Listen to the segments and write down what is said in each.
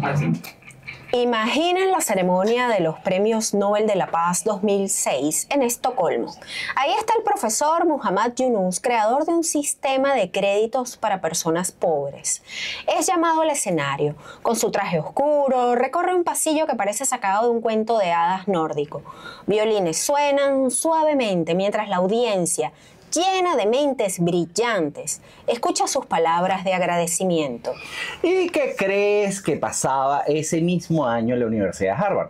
ya. Así. Imaginen la ceremonia de los Premios Nobel de la Paz 2006 en Estocolmo. Ahí está el profesor Muhammad Yunus, creador de un sistema de créditos para personas pobres. Es llamado al escenario. Con su traje oscuro, recorre un pasillo que parece sacado de un cuento de hadas nórdico. Violines suenan suavemente mientras la audiencia, llena de mentes brillantes, escucha sus palabras de agradecimiento. ¿Y qué crees que pasaba ese mismo año en la Universidad de Harvard?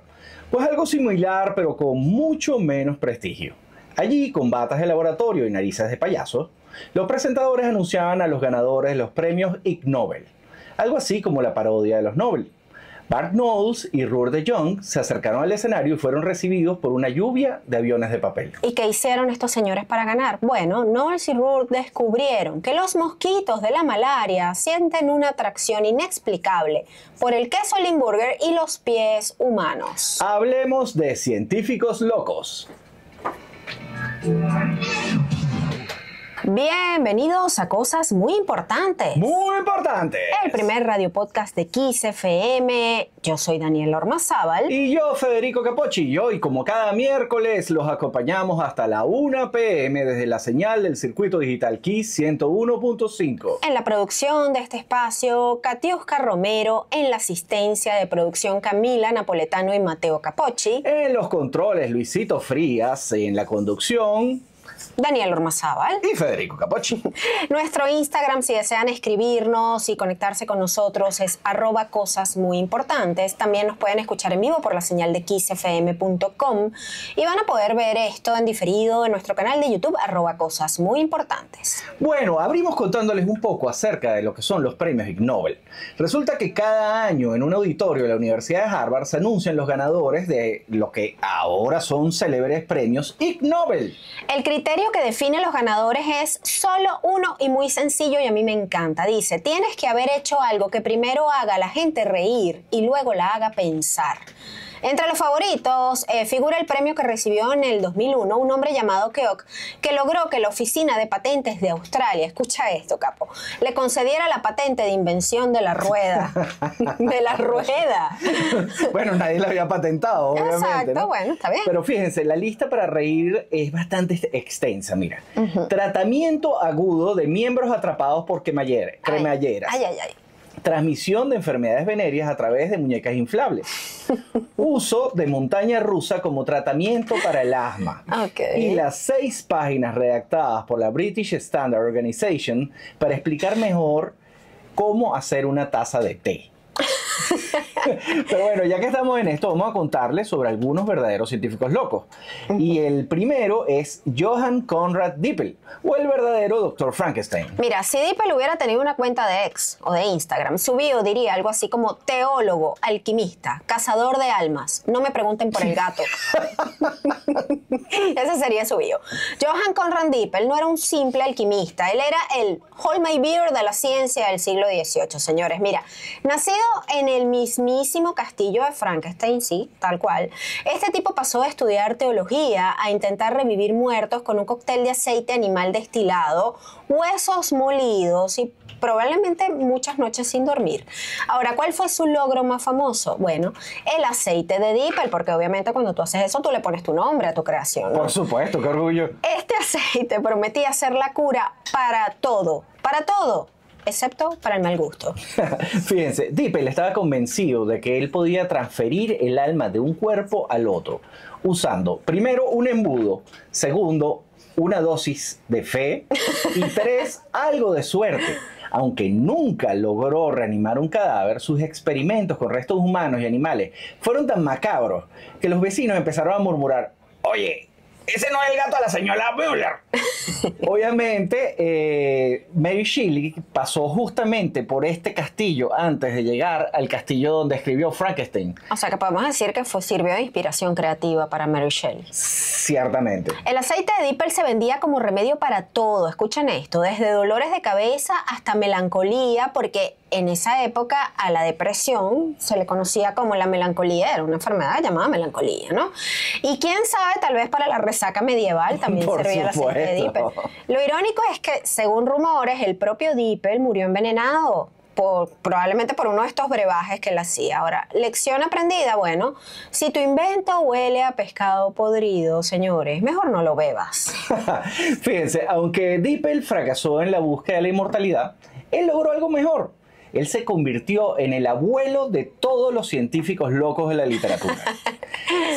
Pues algo similar, pero con mucho menos prestigio. Allí, con batas de laboratorio y narices de payaso, los presentadores anunciaban a los ganadores de los premios Ig Nobel, algo así como la parodia de los Nobel. Bart Knowles y Ruhr de Jong se acercaron al escenario y fueron recibidos por una lluvia de aviones de papel. ¿Y qué hicieron estos señores para ganar? Bueno, Knowles y Ruhr descubrieron que los mosquitos de la malaria sienten una atracción inexplicable por el queso Limburger y los pies humanos. Hablemos de científicos locos. Bienvenidos a Cosas Muy Importantes. ¡Muy importantes! El primer radio podcast de Kiss FM. Yo soy Daniel Ormazábal. Y yo, Federico Capocci. Y hoy, como cada miércoles, los acompañamos hasta la 1 p.m. desde la señal del circuito digital Kiss 101.5. En la producción de este espacio, Katiuska Romero. En la asistencia de producción, Camila Napoletano y Mateo Capocci. En los controles, Luisito Frías. En la conducción, Daniel Ormazábal y Federico Capocci. Nuestro Instagram, si desean escribirnos y conectarse con nosotros, es @cosasmuyimportantes. También nos pueden escuchar en vivo por la señal de kissfm.com y van a poder ver esto en diferido en nuestro canal de YouTube @cosasmuyimportantes. Bueno, abrimos contándoles un poco acerca de lo que son los premios Ig Nobel. Resulta que cada año en un auditorio de la Universidad de Harvard se anuncian los ganadores de lo que ahora son célebres premios Ig Nobel. El criterio que define los ganadores es solo uno y muy sencillo, y a mí me encanta. Dice, tienes que haber hecho algo que primero haga a la gente reír y luego la haga pensar. Entre los favoritos figura el premio que recibió en el 2001 un hombre llamado Keok, que logró que la Oficina de Patentes de Australia, escucha esto, capo, le concediera la patente de invención de la rueda. De la rueda. Bueno, nadie la había patentado, obviamente. Exacto, ¿no? bueno, está bien. Pero fíjense, la lista para reír es bastante extensa, mira. Tratamiento agudo de miembros atrapados por cremalleras. Ay, ay, ay. Transmisión de enfermedades venéreas a través de muñecas inflables. Uso de montaña rusa como tratamiento para el asma. Okay. Y las 6 páginas redactadas por la British Standard Organization para explicar mejor cómo hacer una taza de té. Pero bueno, ya que estamos en esto, vamos a contarles sobre algunos verdaderos científicos locos. Y el primero es Johann Conrad Dippel, o el verdadero Dr. Frankenstein. Mira, si Dippel hubiera tenido una cuenta de X o de Instagram, su bio diría algo así como teólogo, alquimista, cazador de almas. No me pregunten por el gato. Ese sería su bio. Johann Conrad Dippel no era un simple alquimista, él era el Hold My Beer de la ciencia del siglo XVIII, señores. Mira, nacido en el mismísimo castillo de Frankenstein, sí, tal cual, este tipo pasó de estudiar teología a intentar revivir muertos con un cóctel de aceite animal destilado, huesos molidos y probablemente muchas noches sin dormir. Ahora, ¿cuál fue su logro más famoso? Bueno, el aceite de Dippel, porque obviamente cuando tú haces eso, tú le pones tu nombre a tu creación, ¿no? Por supuesto, qué orgullo. Este aceite prometía ser la cura para todo, excepto para el mal gusto. Fíjense, Dippel estaba convencido de que él podía transferir el alma de un cuerpo al otro, usando primero un embudo, segundo una dosis de fe y 3, algo de suerte. Aunque nunca logró reanimar un cadáver, sus experimentos con restos humanos y animales fueron tan macabros que los vecinos empezaron a murmurar: oye, ese no es el gato de la señora Müller. Obviamente, Mary Shelley pasó justamente por este castillo antes de llegar al castillo donde escribió Frankenstein. O sea que podemos decir que sirvió de inspiración creativa para Mary Shelley. Ciertamente. El aceite de Dippel se vendía como remedio para todo. Escuchen esto, desde dolores de cabeza hasta melancolía, porque en esa época a la depresión se le conocía como la melancolía, era una enfermedad llamada melancolía, ¿no? Y quién sabe, tal vez para la resaca medieval también servía el aceite de Dippel. Lo irónico es que, según rumores, el propio Dippel murió envenenado probablemente por uno de estos brebajes que él hacía. Ahora, lección aprendida, bueno, si tu invento huele a pescado podrido, señores, mejor no lo bebas. Fíjense, aunque Dippel fracasó en la búsqueda de la inmortalidad, él logró algo mejor. Él se convirtió en el abuelo de todos los científicos locos de la literatura.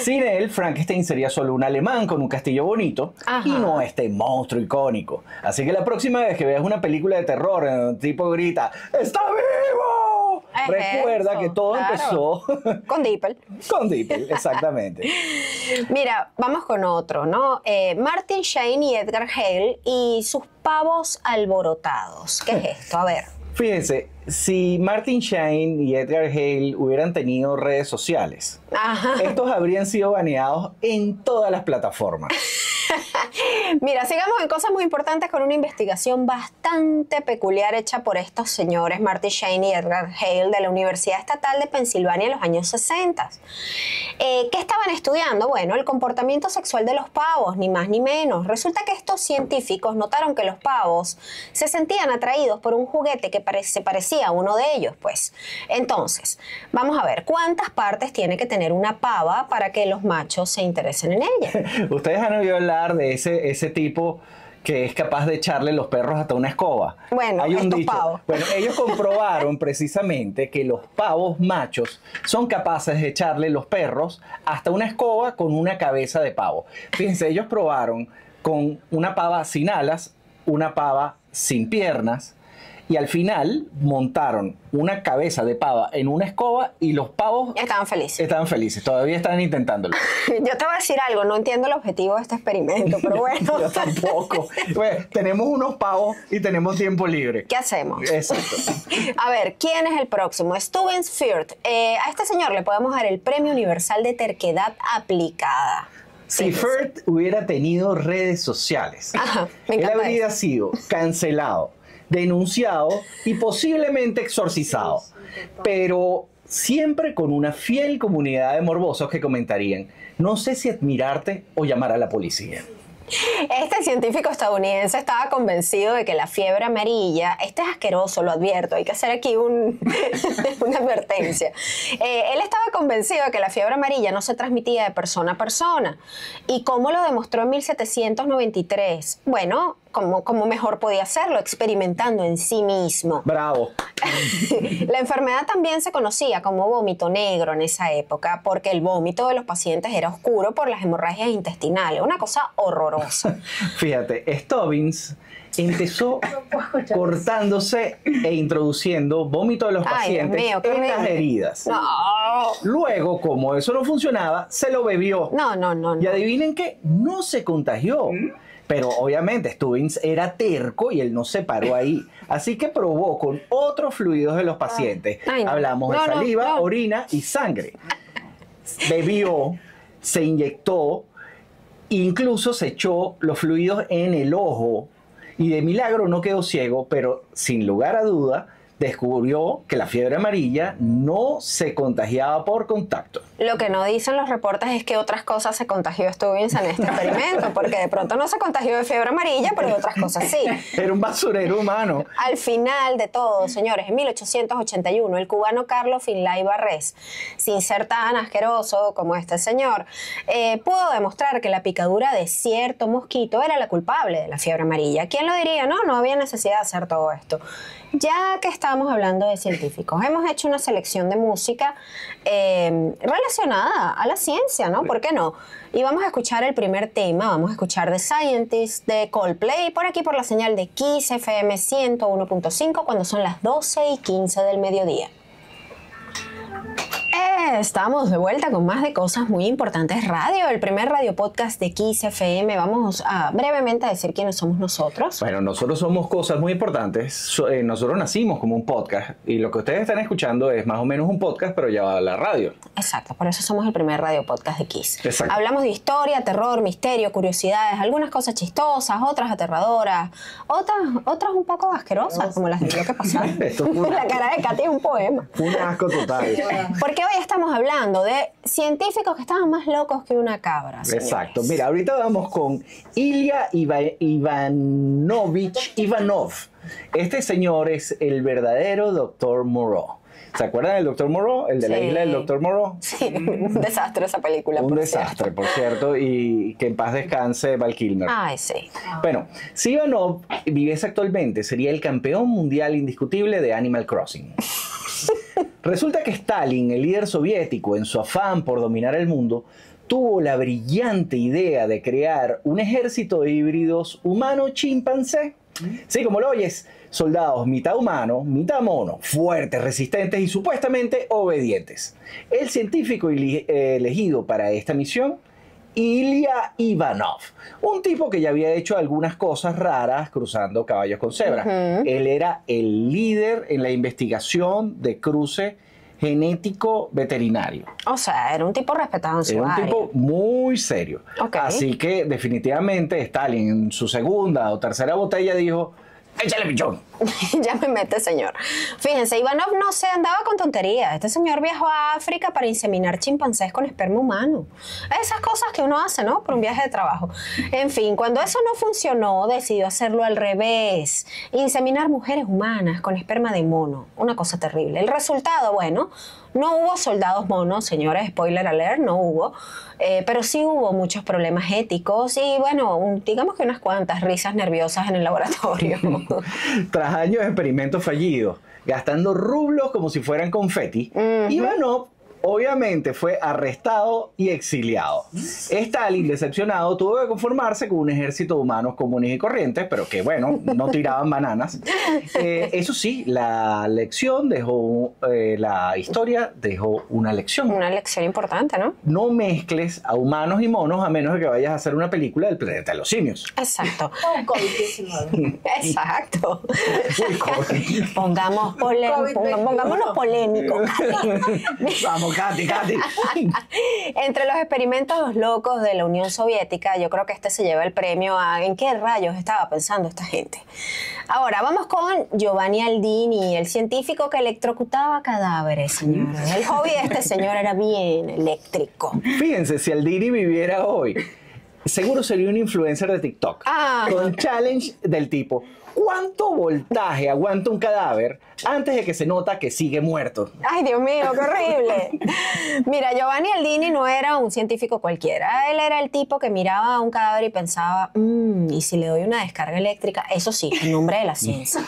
Sin él, Frankenstein sería solo un alemán con un castillo bonito. Ajá. Y no este monstruo icónico. Así que la próxima vez que veas una película de terror en donde un tipo grita ¡Está vivo!, recuerda eso, que todo empezó con Dippel. Con Dippel, exactamente. Mira, vamos con otro, ¿no? Martin Shane y Edgar Hale y sus pavos alborotados. ¿Qué es esto? A ver. Fíjense, si Martin Shane y Edgar Hale hubieran tenido redes sociales, estos habrían sido baneados en todas las plataformas. Mira, sigamos en cosas muy importantes con una investigación bastante peculiar hecha por estos señores Martin Shane y Edgar Hale de la Universidad Estatal de Pensilvania en los años 60. ¿Qué estaban estudiando? Bueno, el comportamiento sexual de los pavos, ni más ni menos. Resulta que estos científicos notaron que los pavos se sentían atraídos por un juguete que se parecía a uno de ellos, pues. Entonces, vamos a ver, ¿cuántas partes tiene que tener una pava para que los machos se interesen en ella? Ustedes han oído hablar de ese tipo que es capaz de echarle los perros hasta una escoba. Bueno, hay un dicho. Pavos. Bueno, ellos comprobaron precisamente que los pavos machos son capaces de echarle los perros hasta una escoba con una cabeza de pavo. Fíjense, ellos probaron con una pava sin alas, una pava sin piernas, y al final montaron una cabeza de pava en una escoba y los pavos estaban felices. Estaban felices, todavía están intentándolo. Yo te voy a decir algo, no entiendo el objetivo de este experimento, pero bueno. Yo tampoco. Bueno, tenemos unos pavos y tenemos tiempo libre. ¿Qué hacemos? Exacto. A ver, ¿quién es el próximo? Steven Firth. A este señor le podemos dar el Premio Universal de Terquedad Aplicada. Si Firth hubiera tenido redes sociales, él habría sido cancelado, denunciado y posiblemente exorcizado, pero siempre con una fiel comunidad de morbosos que comentarían: no sé si admirarte o llamar a la policía. Este científico estadounidense estaba convencido de que la fiebre amarilla, este es asqueroso, lo advierto, hay que hacer aquí una advertencia. Él estaba convencido de que la fiebre amarilla no se transmitía de persona a persona. ¿Y cómo lo demostró en 1793? Bueno, como mejor podía hacerlo, experimentando en sí mismo. ¡Bravo! La enfermedad también se conocía como vómito negro en esa época, porque el vómito de los pacientes era oscuro por las hemorragias intestinales, una cosa horrorosa. Fíjate, Stubbins empezó cortándose e introduciendo vómito de los pacientes en las heridas. No. Luego, como eso no funcionaba, se lo bebió. No. Y adivinen qué, no se contagió. Pero obviamente Stubbins era terco y él no se paró ahí. Así que probó con otros fluidos de los pacientes. Hablamos de saliva, orina y sangre. Bebió, se inyectó, incluso se echó los fluidos en el ojo. Y de milagro no quedó ciego, pero sin lugar a duda descubrió que la fiebre amarilla no se contagiaba por contacto. Lo que no dicen los reportes es que otras cosas se contagió Stubbins en este experimento, porque de pronto no se contagió de fiebre amarilla, pero de otras cosas sí. Era un basurero humano. Al final de todo, señores, en 1881, el cubano Carlos Finlay Barrés, sin ser tan asqueroso como este señor, pudo demostrar que la picadura de cierto mosquito era la culpable de la fiebre amarilla. ¿Quién lo diría? No había necesidad de hacer todo esto. Ya que estamos hablando de científicos, hemos hecho una selección de música relacionada a la ciencia, ¿no? ¿Por qué no? Y vamos a escuchar el primer tema, vamos a escuchar The Scientist de Coldplay, por aquí por la señal de Kiss FM 101.5 cuando son las 12:15 del mediodía. Estamos de vuelta con más de Cosas Muy Importantes Radio, el primer radio podcast de Kiss FM. Vamos a brevemente decir quiénes somos nosotros. Bueno, nosotros somos Cosas Muy Importantes. Nosotros nacimos como un podcast y lo que ustedes están escuchando es más o menos un podcast, pero ya a la radio. Exacto, por eso somos el primer radio podcast de Kiss. Exacto. Hablamos de historia, terror, misterio, curiosidades, algunas cosas chistosas, otras aterradoras, otras un poco asquerosas, como las del bloque pasado. La cara de Katy es un poema. Un asco total. Porque hoy estamos hablando de científicos que estaban más locos que una cabra. Señores. Exacto. Mira, ahorita vamos con Ilya Ivanovich Ivanov. Este señor es el verdadero Dr. Moreau. ¿Se acuerdan del Dr. Moreau? El de la isla del Dr. Moreau. Sí, un desastre esa película. Un desastre, por cierto, y que en paz descanse Val Kilmer. Ay, sí. Bueno, si Ivanov viviese actualmente, sería el campeón mundial indiscutible de Animal Crossing. Resulta que Stalin, el líder soviético, en su afán por dominar el mundo, tuvo la brillante idea de crear un ejército de híbridos humano-chimpancé. Sí, como lo oyes, soldados mitad humano, mitad mono, fuertes, resistentes y supuestamente obedientes. El científico elegido para esta misión, Ilya Ivanov, un tipo que ya había hecho algunas cosas raras cruzando caballos con cebras. Él era el líder en la investigación de cruce genético veterinario. O sea, era un tipo respetado en su área. Era un tipo muy serio. Okay. Así que definitivamente Stalin en su segunda o tercera botella dijo: ¡échale pichón! Ya me mete, señor. Fíjense, Ivanov no se andaba con tonterías. Este señor viajó a África para inseminar chimpancés con esperma humano. Esas cosas que uno hace, ¿no? Por un viaje de trabajo. En fin, cuando eso no funcionó, decidió hacerlo al revés. Inseminar mujeres humanas con esperma de mono. Una cosa terrible. El resultado, bueno, no hubo soldados monos, señores, spoiler alert, no hubo. Pero sí hubo muchos problemas éticos y, bueno, digamos que unas cuantas risas nerviosas en el laboratorio. Tras años de experimentos fallidos, gastando rublos como si fueran confeti, Ivanov obviamente fue arrestado y exiliado. Stalin, decepcionado, tuvo que conformarse con un ejército de humanos comunes y corrientes, pero que, bueno, no tiraban bananas. Eso sí, la lección dejó, la historia dejó una lección. Una lección importante, ¿no? No mezcles a humanos y monos a menos de que vayas a hacer una película del planeta de los simios. Exacto. Un COVID-19. Exacto. Pongámonos polémicos. Vamos, Katy. Entre los experimentos locos de la Unión Soviética, yo creo que este se lleva el premio a ¿en qué rayos estaba pensando esta gente? Ahora, vamos con Giovanni Aldini, el científico que electrocutaba cadáveres, señores. El hobby de este señor era bien eléctrico. Fíjense, si Aldini viviera hoy, seguro sería un influencer de TikTok. Con challenge del tipo: ¿cuánto voltaje aguanta un cadáver antes de que se nota que sigue muerto? Ay, Dios mío, qué horrible. Mira, Giovanni Aldini no era un científico cualquiera. Él era el tipo que miraba a un cadáver y pensaba, ¿y si le doy una descarga eléctrica? Eso sí, en nombre de la ciencia.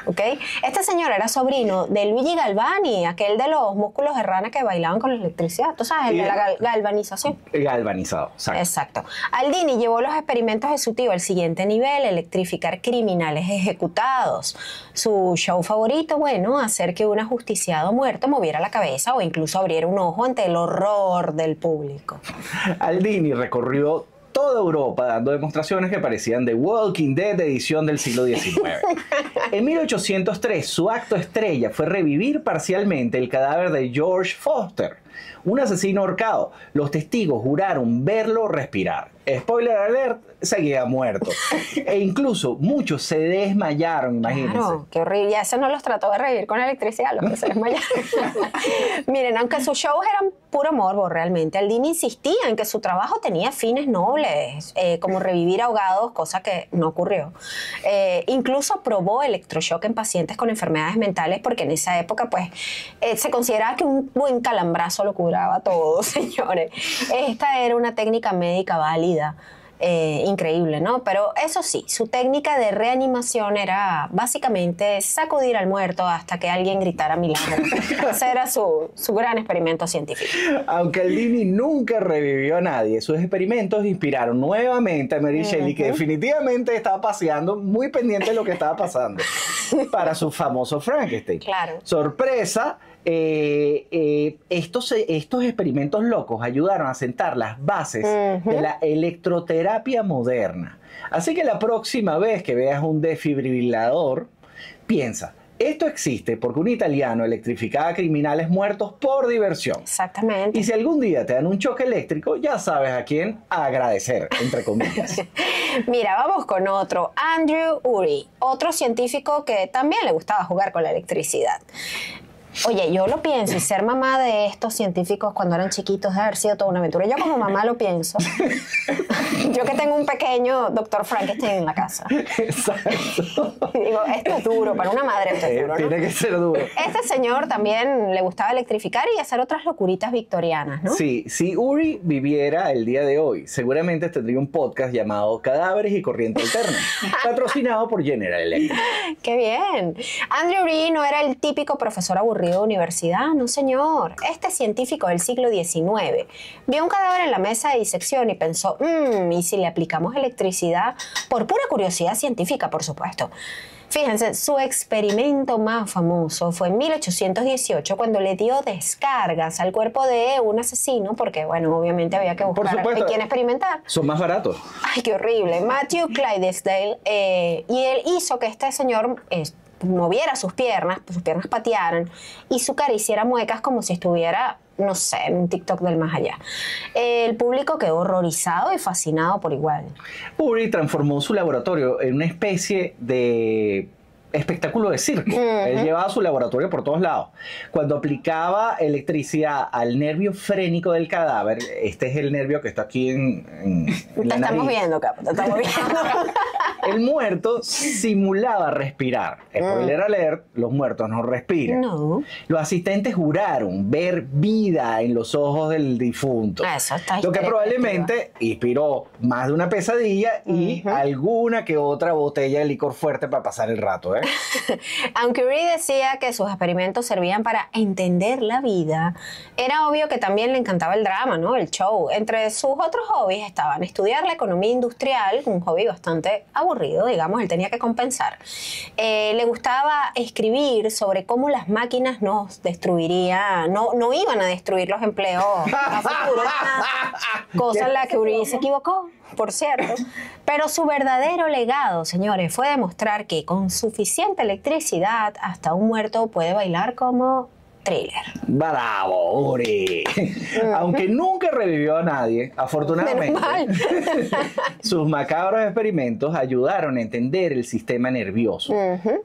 ¿Okay? Este señor era sobrino de Luigi Galvani, aquel de los músculos de rana que bailaban con la electricidad. ¿Tú sabes? El de la galvanización. Galvanizado, exacto. Aldini llevó los experimentos de su tío al siguiente nivel: electrificar criminales ejecutados. Su show favorito, bueno, hacer que un ajusticiado muerto moviera la cabeza o incluso abriera un ojo ante el horror del público. Aldini recorrió toda Europa dando demostraciones que parecían The Walking Dead de edición del siglo XIX. En 1803, su acto estrella fue revivir parcialmente el cadáver de George Foster, un asesino ahorcado. Los testigos juraron verlo respirar. Spoiler alert, seguía muerto. E incluso muchos se desmayaron, imagínense. Claro, qué horrible. Ya eso no los trató de revivir con electricidad, los que se desmayaron. Miren, aunque sus shows eran puro morbo realmente, Aldini insistía en que su trabajo tenía fines nobles, como revivir ahogados, cosa que no ocurrió. Incluso probó electroshock en pacientes con enfermedades mentales, porque en esa época, pues, se consideraba que un buen calambrazo lo curaba todo, señores. Esta era una técnica médica válida. Increíble, ¿no? Pero eso sí, su técnica de reanimación era básicamente sacudir al muerto hasta que alguien gritara milagro. Ese era su gran experimento científico. Aunque Aldini nunca revivió a nadie, sus experimentos inspiraron nuevamente a Mary Shelley, que definitivamente estaba paseando muy pendiente de lo que estaba pasando, para su famoso Frankenstein. Claro. Sorpresa. Estos experimentos locos ayudaron a sentar las bases de la electroterapia moderna. Así que la próxima vez que veas un desfibrilador, piensa: esto existe porque un italiano electrificaba a criminales muertos por diversión. Exactamente. Y si algún día te dan un choque eléctrico, ya sabes a quién agradecer, entre comillas. Mira, vamos con otro. Andrew Urey, otro científico que también le gustaba jugar con la electricidad. Oye, yo lo pienso, y ser mamá de estos científicos cuando eran chiquitos debe haber sido toda una aventura. Yo como mamá lo pienso. Yo que tengo un pequeño Dr. Frankenstein en la casa. Exacto. Y digo, esto es duro, para una madre esto es duro, ¿no? Tiene que ser duro. Este señor también le gustaba electrificar y hacer otras locuritas victorianas, ¿no? Sí, si Uri viviera el día de hoy, seguramente tendría un podcast llamado Cadáveres y Corriente Alterna, patrocinado por General Electric. ¡Qué bien! Andrew Uri no era el típico profesor aburrido de universidad, no señor. Este científico del siglo XIX vio un cadáver en la mesa de disección y pensó, ¿y si le aplicamos electricidad? Por pura curiosidad científica, por supuesto. Fíjense, su experimento más famoso fue en 1818 cuando le dio descargas al cuerpo de un asesino, porque, bueno, obviamente había que buscar a quién experimentar. Son más baratos. Ay, qué horrible. Matthew Clydesdale, y él hizo que este señor moviera sus piernas patearan y su cara hiciera muecas como si estuviera, no sé, en un TikTok del más allá. El público quedó horrorizado y fascinado por igual. Uri transformó su laboratorio en una especie de espectáculo de circo. Él llevaba su laboratorio por todos lados. Cuando aplicaba electricidad al nervio frénico del cadáver, este es el nervio que está aquí en la nariz. Estamos viendo, capo, te estamos viendo. El muerto simulaba respirar. Spoiler alert, los muertos no respiran. No. Los asistentes juraron ver vida en los ojos del difunto. Eso está lo que probablemente inspiró más de una pesadilla y alguna que otra botella de licor fuerte para pasar el rato, ¿eh? Aunque Uri decía que sus experimentos servían para entender la vida, era obvio que también le encantaba el drama, ¿no? El show. Entre sus otros hobbies estaban estudiar la economía industrial, un hobby bastante aburrido, digamos, él tenía que compensar. Le gustaba escribir sobre cómo las máquinas nos destruirían, no iban a destruir los empleos a futuro, cosa en la que Uri se equivocó, por cierto. Pero su verdadero legado, señores, fue demostrar que con suficiente electricidad hasta un muerto puede bailar como Thriller. ¡Bravo, Uri! Aunque nunca revivió a nadie, afortunadamente, sus macabros experimentos ayudaron a entender el sistema nervioso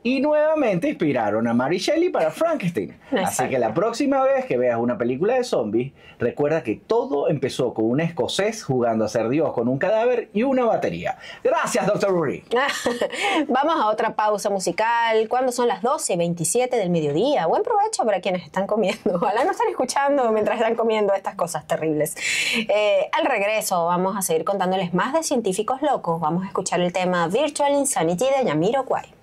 y nuevamente inspiraron a Mary Shelley para Frankenstein. Exacto. Así que la próxima vez que veas una película de zombies, recuerda que todo empezó con un escocés jugando a ser Dios con un cadáver y una batería. Gracias, Dr. Uri. Vamos a otra pausa musical. Cuando son las 12:27 del mediodía. Buen provecho para quienes están comiendo. Ojalá no estén escuchando mientras están comiendo estas cosas terribles. Al regreso vamos a seguir contándoles más de científicos locos. Vamos a escuchar el tema Virtual Insanity de Jamiroquai.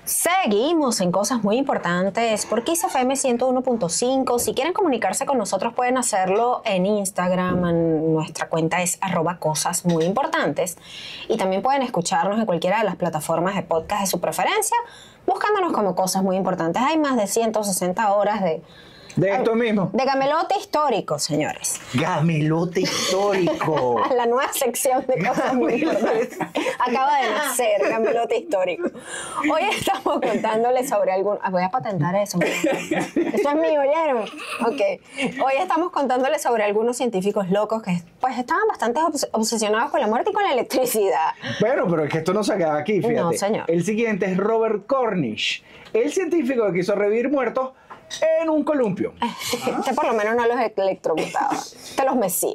Seguimos en cosas muy importantes por Kiss FM 101.5. Si quieren comunicarse con nosotros pueden hacerlo en Instagram. Nuestra cuenta es @cosasmuyimportantes. Y también pueden escucharnos en cualquiera de las plataformas de podcast de su preferencia, buscándonos como Cosas Muy Importantes. Hay más de 160 horas de esto mismo. De gamelote histórico, señores. Gamelote histórico. La nueva sección de Cosas Muy Importantes. Acaba de nacer, gamelote histórico. Hoy estamos contándoles sobre algún... Voy a patentar eso. Eso es mío, ¿oyeron? Ok. Hoy estamos contándoles sobre algunos científicos locos que pues estaban bastante obsesionados con la muerte y con la electricidad. Bueno, pero es que esto no se acaba aquí, fíjate. No, señor. El siguiente es Robert Cornish, el científico que quiso revivir muertos en un columpio. Este por lo menos no los electrocutaba, te los mecía.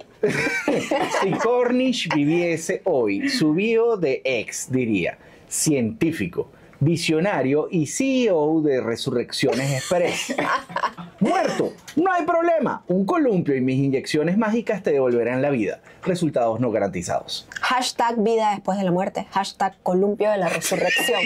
Si Cornish viviese hoy, su bio de ex diría: científico, visionario y CEO de Resurrecciones Express. Muerto, no hay problema. Un columpio y mis inyecciones mágicas te devolverán la vida. Resultados no garantizados. Hashtag vida después de la muerte. Hashtag columpio de la resurrección.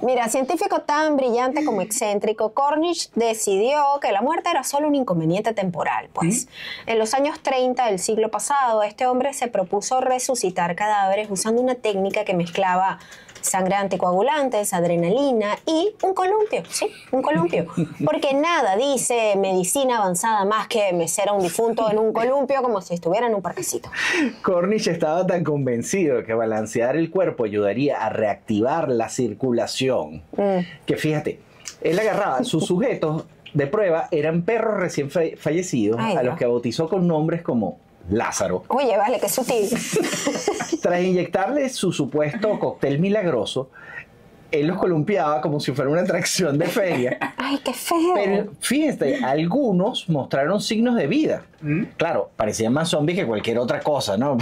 Mira, científico tan brillante como excéntrico, Cornish decidió que la muerte era solo un inconveniente temporal. Pues en los años 30 del siglo pasado, este hombre se propuso resucitar cadáveres usando una técnica que mezclaba sangre anticoagulantes, adrenalina y un columpio, sí, un columpio. Porque nada dice medicina avanzada más que mecer a un difunto en un columpio como si estuviera en un parquecito. Cornish estaba tan convencido de que balancear el cuerpo ayudaría a reactivar la circulación, que fíjate, él agarraba sus sujetos de prueba, eran perros recién fallecidos. Ay, a Dios. los que bautizó con nombres como Lázaro. Oye, vale, qué sutil. Tras inyectarle su supuesto cóctel milagroso, él los columpiaba como si fuera una atracción de feria. Ay, qué feo. Pero fíjate, algunos mostraron signos de vida. Claro, parecían más zombies que cualquier otra cosa, ¿no?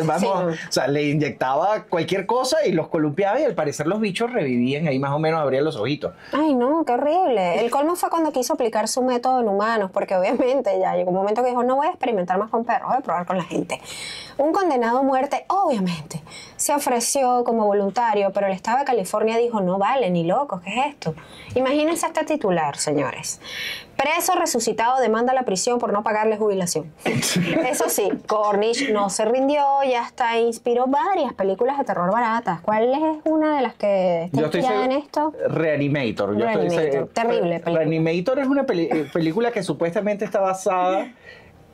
Vamos, o sea, le inyectaba cualquier cosa y los columpiaba y al parecer los bichos revivían ahí más o menos, abrían los ojitos. Ay, no, qué horrible. El colmo fue cuando quiso aplicar su método en humanos, porque obviamente ya llegó un momento que dijo, no voy a experimentar más con perros, voy a probar con la gente. Un condenado a muerte, obviamente, se ofreció como voluntario, pero el Estado de California dijo, no vale, ni locos, ¿qué es esto? Imagínense este titular, señores. Preso resucitado demanda la prisión por no pagarle jubilación. Eso sí, Cornish no se rindió y hasta inspiró varias películas de terror baratas. ¿Cuál es una de las que está inspirada en esto? Reanimator. Terrible película. Reanimator es una película que supuestamente está basada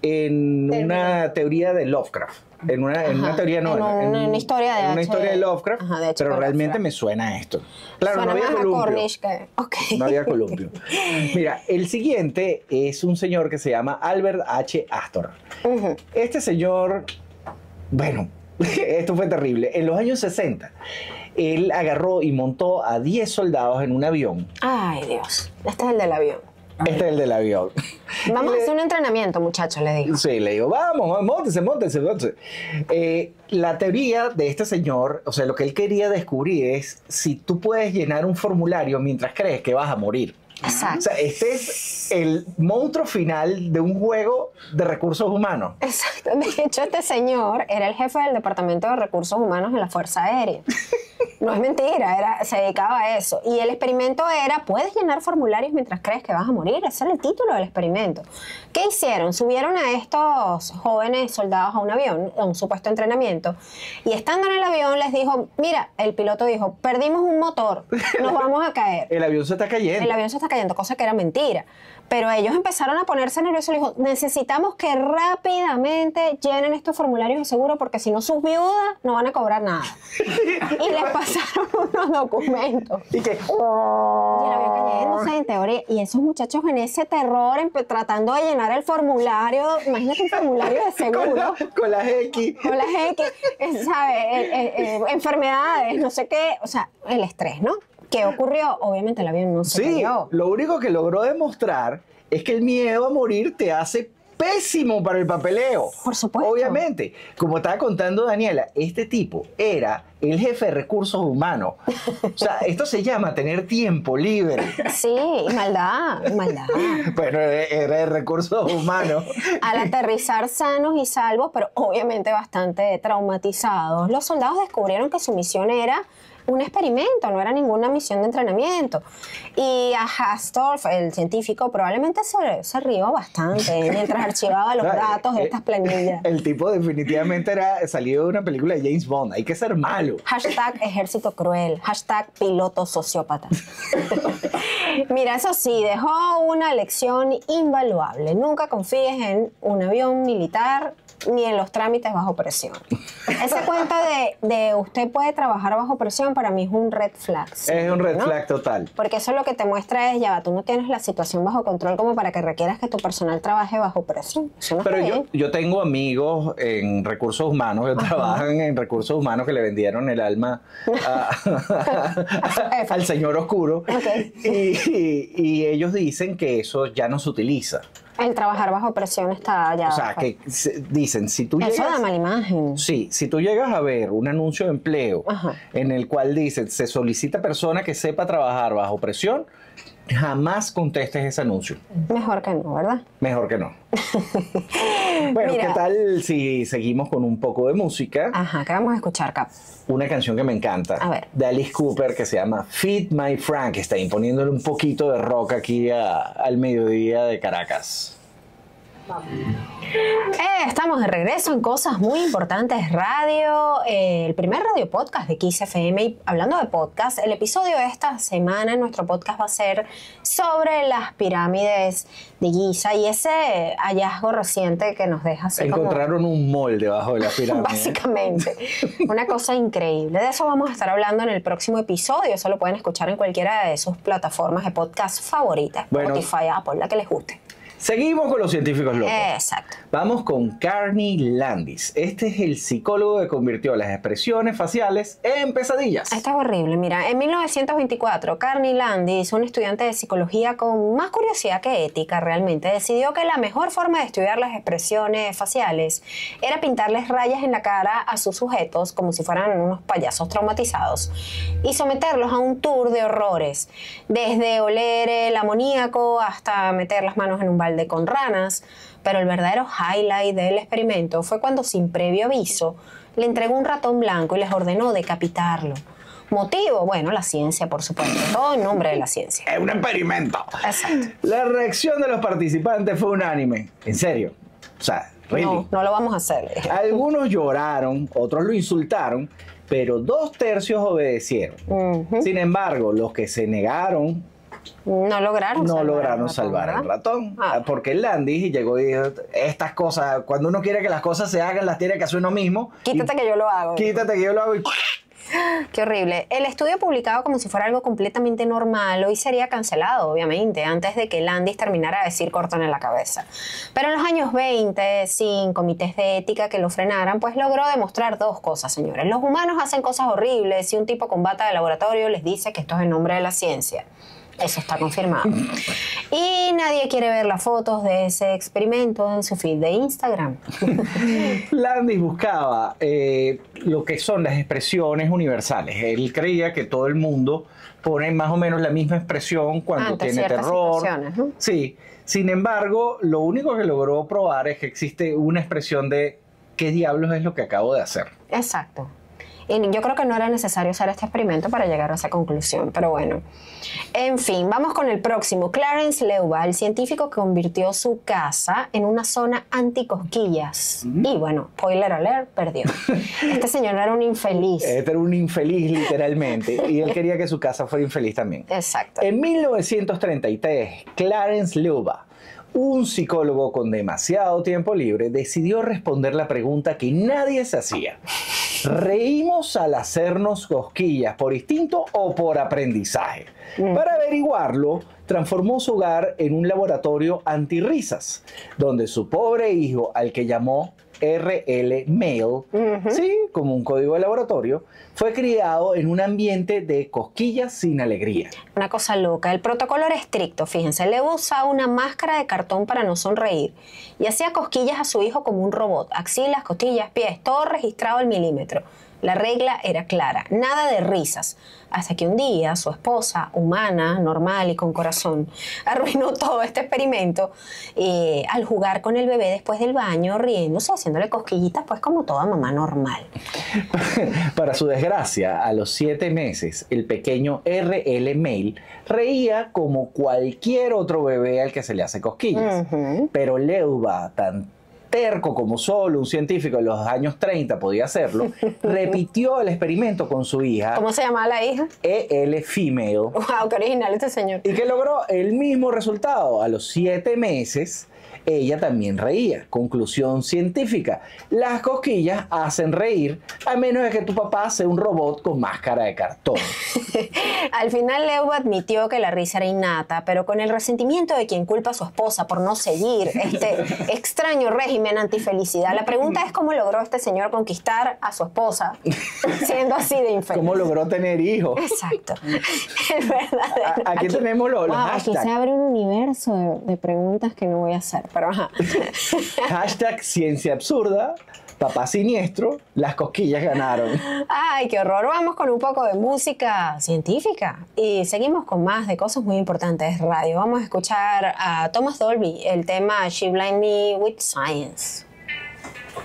en una teoría de Lovecraft. En una teoría no, en una historia de una historia de Lovecraft, pero realmente Lovecraft. me suena esto. Claro, Suena no había más a columpio. Cornish que... Okay. No había columpio. Mira, el siguiente es un señor que se llama Albert H. Astor. Este señor, bueno, esto fue terrible. En los años 60, él agarró y montó a 10 soldados en un avión. Ay, Dios. Este es el del avión. Este es el del avión. Vamos a hacer un entrenamiento, muchachos, le digo. Sí, le digo, vamos, móntese. La teoría de este señor, o sea, lo que él quería descubrir es si tú puedes llenar un formulario mientras crees que vas a morir. Exacto. O sea, este es el monstruo final de un juego de recursos humanos. Exacto. De hecho, este señor era el jefe del Departamento de Recursos Humanos en la Fuerza Aérea. No es mentira, se dedicaba a eso. Y el experimento era, puedes llenar formularios mientras crees que vas a morir. Ese era el título del experimento. ¿Qué hicieron? Subieron a estos jóvenes soldados a un avión, a un supuesto entrenamiento, y estando en el avión les dijo, mira, el piloto dijo, perdimos un motor, nos vamos a caer. El avión se está cayendo. El avión se está cayendo, cosa que era mentira. Pero ellos empezaron a ponerse nerviosos y le dijo, necesitamos que rápidamente llenen estos formularios de seguro porque si no sus viudas no van a cobrar nada. Y les pasaron unos documentos. ¿Y qué? Y el avión cayéndose en teoría. Y esos muchachos en ese terror tratando de llenar el formulario, imagínate un formulario de seguro. Con las X. Con las X, ¿sabes? Enfermedades, no sé qué. O sea, el estrés, ¿no? ¿Qué ocurrió? Obviamente el avión no se cayó. Lo único que logró demostrar es que el miedo a morir te hace pésimo para el papeleo. Por supuesto. Obviamente. Como estaba contando Daniela, este tipo era el jefe de recursos humanos. O sea, esto se llama tener tiempo libre. Sí, maldad. Bueno, era de recursos humanos. Al aterrizar sanos y salvos, pero obviamente bastante traumatizados, los soldados descubrieron que su misión era un experimento, no era ninguna misión de entrenamiento. Y a Hastorf, el científico, probablemente se rió bastante mientras archivaba los datos de estas planillas. El tipo definitivamente era salido de una película de James Bond. Hay que ser malo. Hashtag ejército cruel. Hashtag piloto sociópata. Mira, eso sí, dejó una lección invaluable. Nunca confíes en un avión militar ni en los trámites bajo presión. Ese cuento de usted puede trabajar bajo presión para mí es un red flag. Es un red flag total. Porque eso lo que te muestra es, ya va, tú no tienes la situación bajo control como para que requieras que tu personal trabaje bajo presión. Eso no Pero está bien. yo tengo amigos en recursos humanos que trabajan en recursos humanos que le vendieron el alma al señor oscuro. Okay. Y ellos dicen que eso ya no se utiliza. El trabajar bajo presión está ya. O sea, que dicen, si tú llegas... Eso da mala imagen. Sí, si tú llegas a ver un anuncio de empleo en el cual dice, se solicita persona que sepa trabajar bajo presión, jamás contestes ese anuncio. Mejor que no, ¿verdad? Mejor que no. Bueno, Mira. ¿qué tal si seguimos con un poco de música? Ajá, ¿qué vamos a escuchar, Cap? Una canción que me encanta, A ver. de Alice Cooper, que se llama Feed My Frankenstein, poniéndole un poquito de rock aquí al mediodía de Caracas. Estamos de regreso en Cosas Muy Importantes Radio, el primer radio podcast de Kiss FM. Y hablando de podcast, el episodio de esta semana en nuestro podcast va a ser sobre las pirámides de Giza y ese hallazgo reciente que nos deja así Encontraron un molde debajo de la pirámide. básicamente, una cosa increíble. De eso vamos a estar hablando en el próximo episodio. Eso lo pueden escuchar en cualquiera de sus plataformas de podcast favoritas, Bueno. Spotify, Apple, la que les guste. Seguimos con los científicos locos. Exacto. Vamos con Carney Landis. Este es el psicólogo que convirtió las expresiones faciales en pesadillas. Esto es horrible. Mira, en 1924, Carney Landis, un estudiante de psicología con más curiosidad que ética realmente, decidió que la mejor forma de estudiar las expresiones faciales era pintarles rayas en la cara a sus sujetos como si fueran unos payasos traumatizados y someterlos a un tour de horrores, desde oler el amoníaco hasta meter las manos en un balde con ranas. Pero el verdadero highlight del experimento fue cuando, sin previo aviso, le entregó un ratón blanco y les ordenó decapitarlo. ¿Motivo? Bueno, la ciencia, por supuesto. Todo en nombre de la ciencia. Es un experimento. Exacto. La reacción de los participantes fue unánime. En serio. O sea, really. No lo vamos a hacer. Algunos lloraron, otros lo insultaron, pero 2/3 obedecieron. Sin embargo, los que se negaron No lograron salvar al ratón. Ah. Porque Landis llegó y dijo, estas cosas, cuando uno quiere que las cosas se hagan, las tiene que hacer uno mismo. Quítate que yo lo hago. Quítate que yo lo hago y... Qué horrible. El estudio, publicado como si fuera algo completamente normal, hoy sería cancelado, obviamente, antes de que Landis terminara de decir cortón en la cabeza. Pero en los años 20, sin comités de ética que lo frenaran, pues logró demostrar dos cosas, señores. Los humanos hacen cosas horribles y un tipo con bata de laboratorio les dice que esto es en nombre de la ciencia. Eso está confirmado. Y nadie quiere ver las fotos de ese experimento en su feed de Instagram. Landis buscaba lo que son las expresiones universales. Él creía que todo el mundo pone más o menos la misma expresión cuando Ante tiene ciertas terror. situaciones, ¿no? Sí. Sin embargo, lo único que logró probar es que existe una expresión de ¿qué diablos es lo que acabo de hacer? Exacto. Y yo creo que no era necesario hacer este experimento para llegar a esa conclusión, pero bueno. En fin, vamos con el próximo. Clarence Leuba, el científico que convirtió su casa en una zona anticosquillas. Y bueno, spoiler alert, perdió. Este señor era un infeliz. Este era un infeliz literalmente, y él quería que su casa fuera infeliz también. Exacto. En 1933, Clarence Leuba, un psicólogo con demasiado tiempo libre, decidió responder la pregunta que nadie se hacía. ¿Reímos al hacernos cosquillas por instinto o por aprendizaje? Para averiguarlo, transformó su hogar en un laboratorio antirrisas, donde su pobre hijo, al que llamó RL Mail, sí, como un código de laboratorio, fue criado en un ambiente de cosquillas sin alegría. Una cosa loca. El protocolo era estricto, fíjense. Leuba usaba una máscara de cartón para no sonreír y hacía cosquillas a su hijo como un robot. Axilas, costillas, pies, todo registrado al milímetro. La regla era clara, nada de risas. Hasta que un día su esposa, humana, normal y con corazón, arruinó todo este experimento al jugar con el bebé después del baño, riéndose, haciéndole cosquillitas, pues como toda mamá normal. Para su desgracia, a los 7 meses, el pequeño RL Mail reía como cualquier otro bebé al que se le hace cosquillas. Pero Leuba, tan terco como solo un científico de los años 30 podía hacerlo, repitió el experimento con su hija. ¿Cómo se llamaba la hija? EL Female. Wow, qué original este señor. Y que logró el mismo resultado. A los 7 meses, ella también reía. Conclusión científica: las cosquillas hacen reír, a menos de que tu papá sea un robot con máscara de cartón. Al final Leuba admitió que la risa era innata, pero con el resentimiento de quien culpa a su esposa por no seguir este extraño régimen antifelicidad. La pregunta es cómo logró este señor conquistar a su esposa siendo así de infeliz. ¿Cómo logró tener hijos? Exacto. Es verdadero. Aquí tenemos los Aquí hashtags. se abre un universo de preguntas que no voy a hacer, pero ajá. Hashtag ciencia absurda, papá siniestro, las cosquillas ganaron. Ay, qué horror. Vamos con un poco de música científica y seguimos con más de cosas muy importantes de radio. Vamos a escuchar a Thomas Dolby, el tema She Blind Me with Science.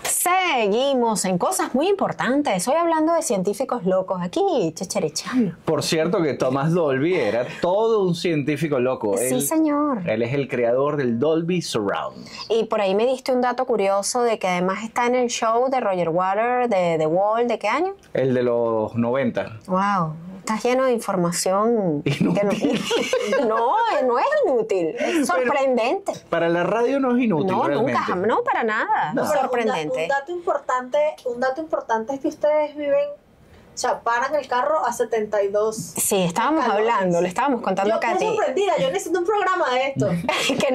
Seguimos en cosas muy importantes. Estoy hablando de científicos locos aquí, checharechando. Por cierto que Thomas Dolby era todo un científico loco. Sí, señor. Él es el creador del Dolby Surround. Y por ahí me diste un dato curioso de que además está en el show de Roger Waters, de The Wall, ¿de qué año? El de los 90. Wow, estás lleno de información. Inútil. No es inútil, es sorprendente. Para la radio no es inútil, No, realmente. nunca, no para nada. No. Sorprendente. Un dato importante es que ustedes viven O sea, paran el carro a 72. Sí, estábamos escalones. hablando, le estábamos contando Yo a estoy Katy sorprendida, yo necesito un programa de esto. que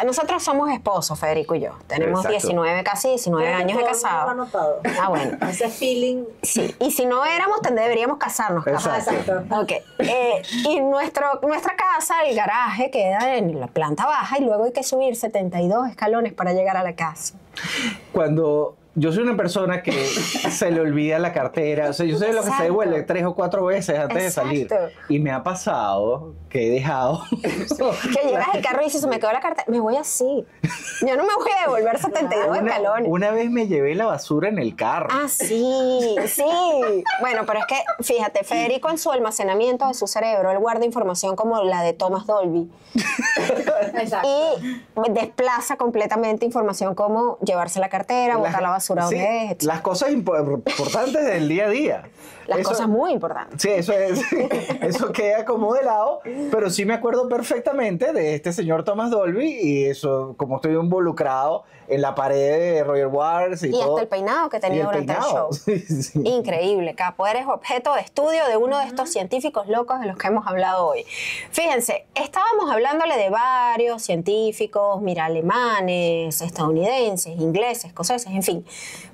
nosotros somos esposos, Federico y yo. Tenemos Exacto. 19, casi 19 años de Todo el mundo lo ha casados. notado. Ah, bueno. Ese feeling. Sí, y si no éramos, deberíamos casarnos. capaz. Exacto. Ok. Y nuestra casa, el garaje, queda en la planta baja y luego hay que subir 72 escalones para llegar a la casa. Cuando yo soy una persona que se le olvida la cartera, o sea, yo soy de lo que se Exacto. devuelve 3 o 4 veces antes de salir. Exacto. Y me ha pasado que he dejado. Que llegas al carro y dices, se me quedó la cartera. Me voy así. Yo no me voy a devolver 72 escalones. Una vez me llevé la basura en el carro. Ah, sí, sí. Bueno, pero es que, fíjate, Federico en su almacenamiento de su cerebro, él guarda información como la de Thomas Dolby Exacto. y desplaza completamente información como llevarse la cartera, botar la basura sí, donde es, etc. las cosas importantes del día a día. Las Eso- cosas muy importantes. Sí, eso queda como de lado, pero sí me acuerdo perfectamente de este señor Thomas Dolby y eso, como estoy involucrado en la pared de Roger Waters y Y todo. hasta el peinado que Y tenía el durante el peinado. show. Sí, sí. Increíble, Capo. Eres objeto de estudio de uno de estos científicos locos de los que hemos hablado hoy. Fíjense, estábamos hablándole de varios científicos, mira, alemanes, estadounidenses, ingleses, escoceses, en fin.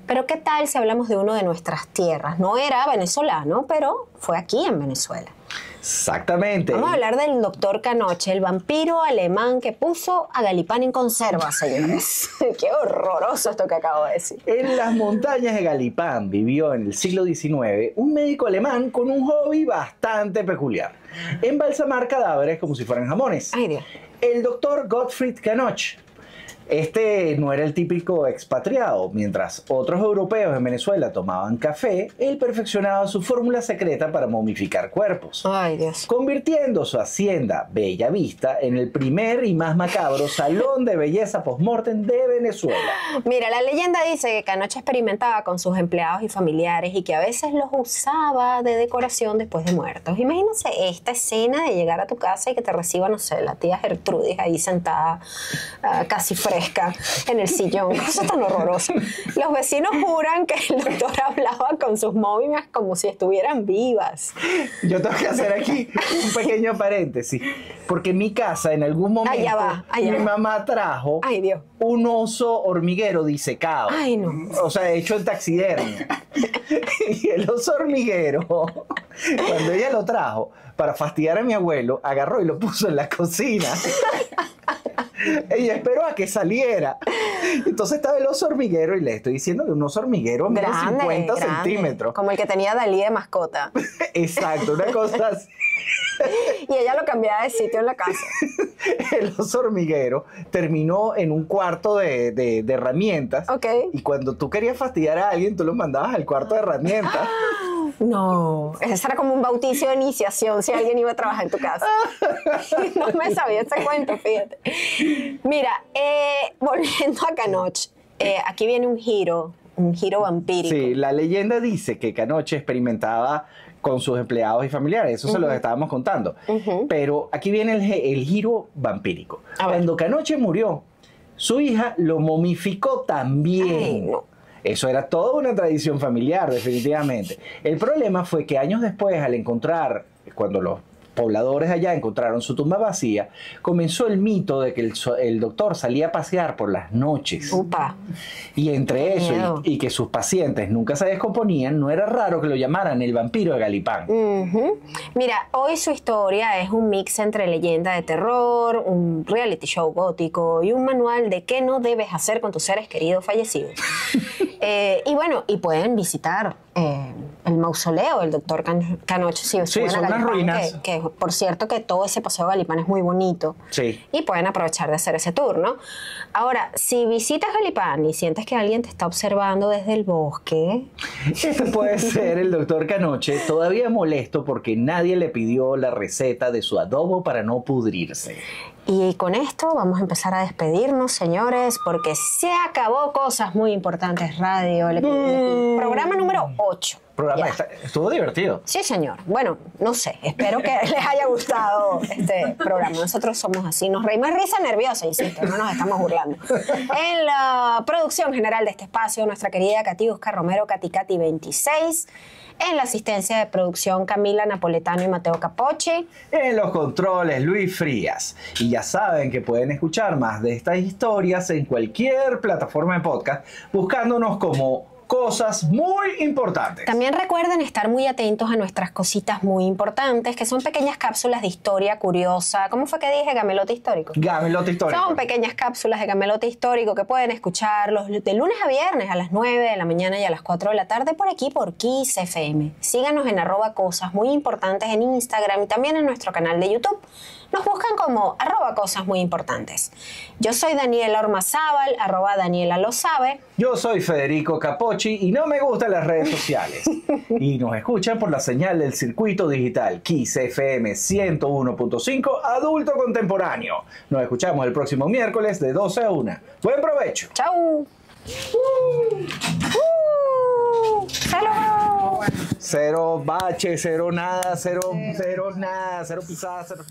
Pero ¿qué tal si hablamos de uno de nuestras tierras? No era venezolano, pero fue aquí en Venezuela. Exactamente. Vamos a hablar del doctor Canoche, el vampiro alemán que puso a Galipán en conserva, señores. Qué horroroso esto que acabo de decir. En las montañas de Galipán vivió en el siglo XIX un médico alemán con un hobby bastante peculiar: embalsamar cadáveres como si fueran jamones. Ay, Dios. El doctor Gottfried Canoch. Este no era el típico expatriado. Mientras otros europeos en Venezuela tomaban café, él perfeccionaba su fórmula secreta para momificar cuerpos, Ay, Dios. convirtiendo su hacienda Bella Vista en el primer y más macabro salón de belleza post-mortem de Venezuela. Mira, la leyenda dice que Canoche experimentaba con sus empleados y familiares y que a veces los usaba de decoración después de muertos. Imagínense esta escena de llegar a tu casa y que te reciba, no sé, la tía Gertrudis ahí sentada, casi fresca, en el sillón. Cosa tan horrorosa. Los vecinos juran que el doctor hablaba con sus momias como si estuvieran vivas. Yo tengo que hacer aquí un pequeño paréntesis, porque en mi casa en algún momento Allá va, allá mi va. mamá trajo Ay, Dios. un oso hormiguero disecado. Ay, no. O sea, hecho en taxidermia. Y el oso hormiguero, cuando ella lo trajo para fastidiar a mi abuelo, agarró y lo puso en la cocina. Ella esperó a que saliera. Entonces estaba el oso hormiguero, y le estoy diciendo que un oso hormiguero mide 50 centímetros. Como el que tenía Dalí de mascota. Exacto, una cosa así. Y ella lo cambiaba de sitio en la casa. El oso hormiguero terminó en un cuarto de herramientas. Ok. Y cuando tú querías fastidiar a alguien, tú lo mandabas al cuarto de herramientas. No, ese era como un bautizo de iniciación si alguien iba a trabajar en tu casa. No me sabía ese cuento, fíjate. Mira, volviendo a Canoche, aquí viene un giro vampírico. Sí, la leyenda dice que Canoche experimentaba con sus empleados y familiares. Eso se los estábamos contando. Pero aquí viene el giro vampírico. A ver. Cuando Canoche murió, su hija lo momificó también. Ay, no. Eso era toda una tradición familiar, definitivamente. El problema fue que años después, al encontrar, cuando los pobladores allá encontraron su tumba vacía, comenzó el mito de que el doctor salía a pasear por las noches. Upa. Y entre Qué eso miedo. y que sus pacientes nunca se descomponían, no era raro que lo llamaran el vampiro de Galipán. Ujú. Mira, hoy su historia es un mix entre leyenda de terror, un reality show gótico y un manual de qué no debes hacer con tus seres queridos fallecidos. Y bueno, y pueden visitar el mausoleo del doctor Canoche si Sí, suben a son unas Galipán, ruinas. que por cierto que todo ese paseo a Galipán es muy bonito. Sí. Y pueden aprovechar de hacer ese tour, ¿no? Ahora, si visitas Galipán y sientes que alguien te está observando desde el bosque, Este puede ser el doctor Canoche, todavía molesto porque nadie le pidió la receta de su adobo para no pudrirse. y con esto vamos a empezar a despedirnos, señores, porque se acabó Cosas Muy Importantes Radio, el programa número 8. Programa Ya. estuvo divertido. Sí, señor. Bueno, no sé, espero que les haya gustado este programa. Nosotros somos así, nos reímos, risa nerviosa, insisto, no nos estamos burlando. En la producción general de este espacio, nuestra querida Katiuska Romero, Katy 26. En la asistencia de producción, Camila Napoletano y Mateo Capocci. En los controles, Luis Frías. Y ya saben que pueden escuchar más de estas historias en cualquier plataforma de podcast, buscándonos como Cosas Muy Importantes. También recuerden estar muy atentos a nuestras cositas muy importantes, que son pequeñas cápsulas de historia curiosa. ¿Cómo fue que dije? Gamelote histórico. Gamelote histórico. Son pequeñas cápsulas de gamelote histórico que pueden escucharlos de lunes a viernes a las 9 de la mañana y a las 4 de la tarde por aquí, por Kiss FM. Síganos en @cosas muy importantes en Instagram y también en nuestro canal de YouTube. Nos buscan como @cosas muy importantes. Yo soy Daniela Ormazábal, @Daniela lo sabe. Yo soy Federico Capocci y no me gustan las redes sociales. Y nos escuchan por la señal del circuito digital Kiss FM 101.5 Adulto Contemporáneo. Nos escuchamos el próximo miércoles de 12 a 1. Buen provecho. ¡Chau! ¡Salud! Cero bache, cero nada, cero nada, cero pisada, cero...